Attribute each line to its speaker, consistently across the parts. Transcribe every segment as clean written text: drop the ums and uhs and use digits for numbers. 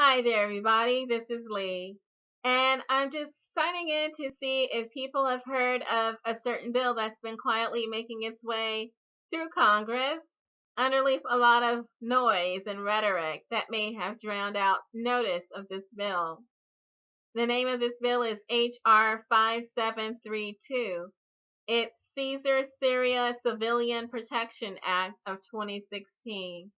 Speaker 1: Hi there, everybody. This is Lee. And I'm just signing in to see if people have heard of a certain bill that's been quietly making its way through Congress underneath a lot of noise and rhetoric that may have drowned out notice of this bill. The name of this bill is H.R. 5732. It's Caesar Syria Civilian Protection Act of 2016.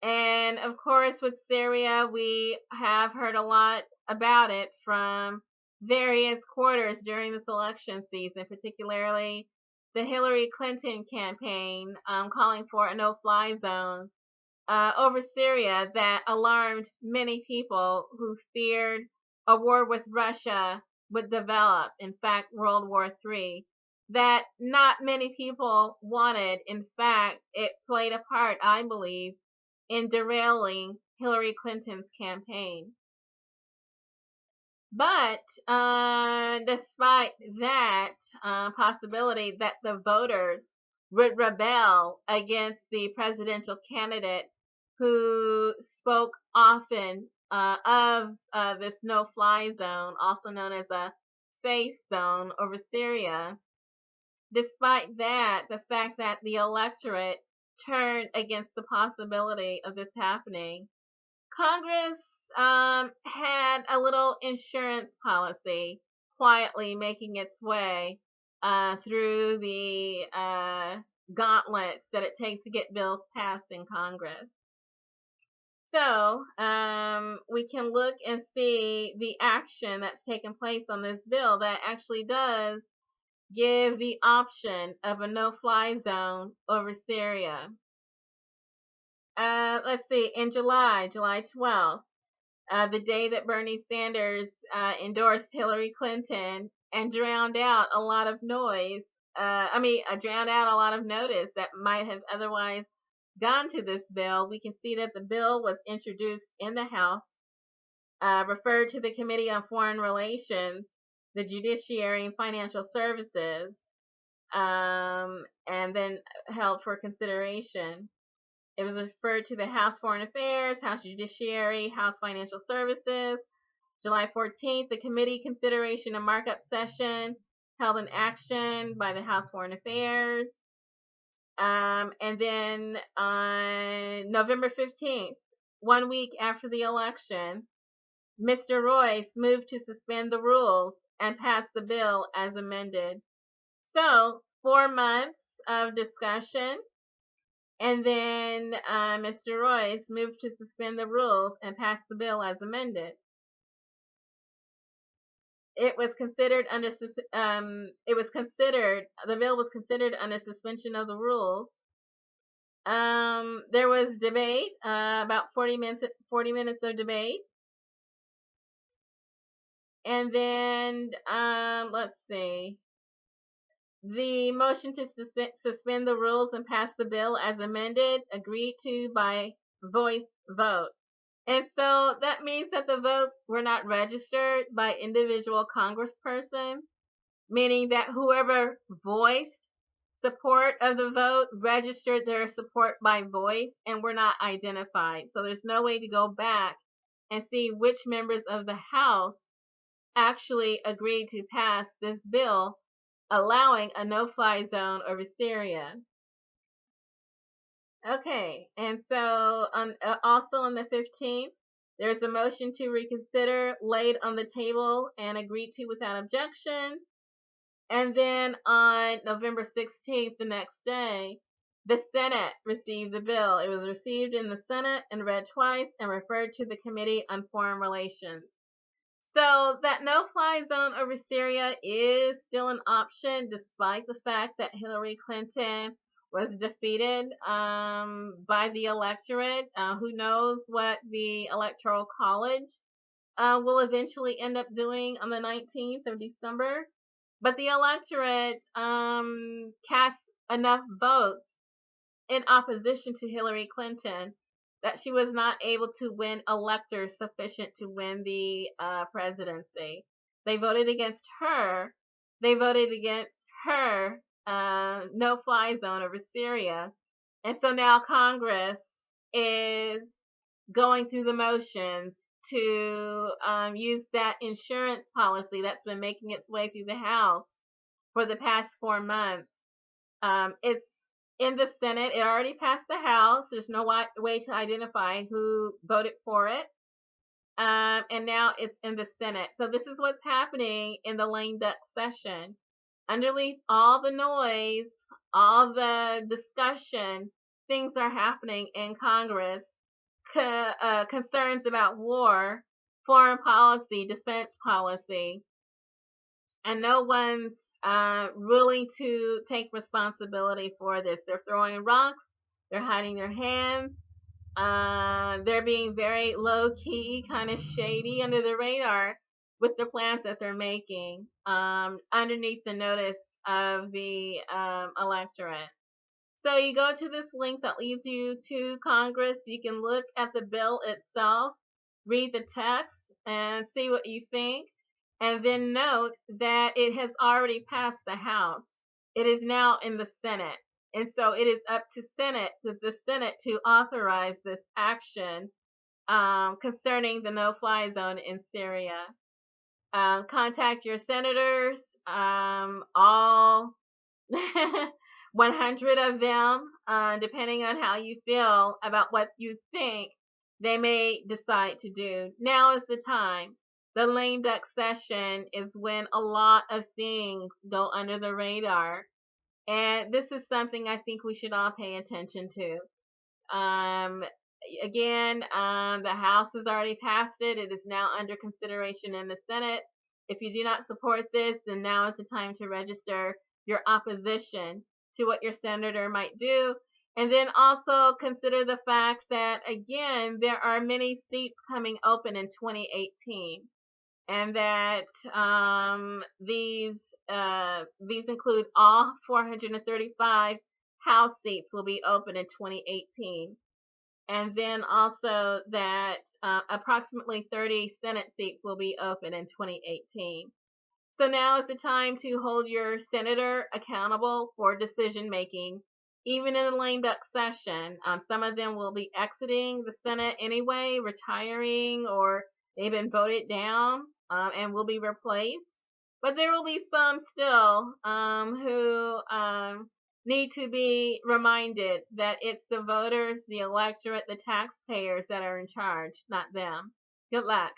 Speaker 1: And of course, with Syria, we have heard a lot about it from various quarters during this election season, particularly the Hillary Clinton campaign calling for a no fly zone over Syria that alarmed many people who feared a war with Russia would develop, in fact, World War III, that not many people wanted. In fact, it played a part, I believe, in derailing Hillary Clinton's campaign. But despite that possibility that the voters would rebel against the presidential candidate who spoke often of this no-fly zone, also known as a safe zone over Syria, despite that, the fact that the electorate turned against the possibility of this happening, Congress had a little insurance policy quietly making its way through the gauntlets that it takes to get bills passed in Congress. So we can look and see the action that's taken place on this bill that actually does give the option of a no-fly zone over Syria. Let's see, in July 12th, the day that Bernie Sanders endorsed Hillary Clinton and drowned out a lot of noise, drowned out a lot of notice that might have otherwise gone to this bill. We can see that the bill was introduced in the House, referred to the Committee on Foreign Relations, the Judiciary and Financial Services, and then held for consideration. It was referred to the House Foreign Affairs, House Judiciary, House Financial Services. July 14th, the committee consideration and markup session held an action by the House Foreign Affairs. And then on November 15th, 1 week after the election, Mr. Royce moved to suspend the rules and pass the bill as amended. So 4 months of discussion, and then Mr. Royce moved to suspend the rules and pass the bill as amended. The bill was considered under suspension of the rules. There was debate, about 40 minutes of debate. And then, let's see. The motion to suspend the rules and pass the bill as amended, agreed to by voice vote. And so that means that the votes were not registered by individual congressperson, meaning that whoever voiced support of the vote registered their support by voice and were not identified. So there's no way to go back and see which members of the House actually agreed to pass this bill allowing a no-fly zone over Syria. Okay, and so also on the 15th, there's a motion to reconsider laid on the table and agreed to without objection. And then on November 16th, the next day, the Senate received the bill. It was received in the Senate and read twice and referred to the Committee on Foreign Relations. So that no-fly zone over Syria is still an option, despite the fact that Hillary Clinton was defeated by the electorate. Who knows what the Electoral College will eventually end up doing on the 19th of December. But the electorate cast enough votes in opposition to Hillary Clinton that she was not able to win electors sufficient to win the presidency. They voted against her. They voted against her no-fly zone over Syria. And so now Congress is going through the motions to use that insurance policy that's been making its way through the House for the past 4 months. It's in the Senate. It already passed the House. There's no way to identify who voted for it. And now it's in the Senate. So this is what's happening in the lame duck session. Underneath all the noise, all the discussion, things are happening in Congress. Concerns about war, foreign policy, defense policy, and no one's willing to take responsibility for this. They're throwing rocks, they're hiding their hands, they're being very low key, kind of shady under the radar with the plans that they're making underneath the notice of the electorate. So you go to this link that leads you to Congress. You can look at the bill itself, read the text, and see what you think. And then note that it has already passed the House. It is now in the Senate. And so it is up to the Senate to authorize this action concerning the no-fly zone in Syria. Contact your senators, all 100 of them, depending on how you feel about what you think they may decide to do. Now is the time. The lame duck session is when a lot of things go under the radar. And this is something I think we should all pay attention to. Again, the House has already passed it. It is now under consideration in the Senate. If you do not support this, then now is the time to register your opposition to what your senator might do. And then also consider the fact that, again, there are many seats coming open in 2018. And that these include all 435 House seats will be open in 2018. And then also that approximately 30 Senate seats will be open in 2018. So now is the time to hold your senator accountable for decision making, even in the lame duck session. Some of them will be exiting the Senate anyway, retiring, or they've been voted down and will be replaced. But there will be some still who need to be reminded that it's the voters, the electorate, the taxpayers that are in charge, not them. Good luck.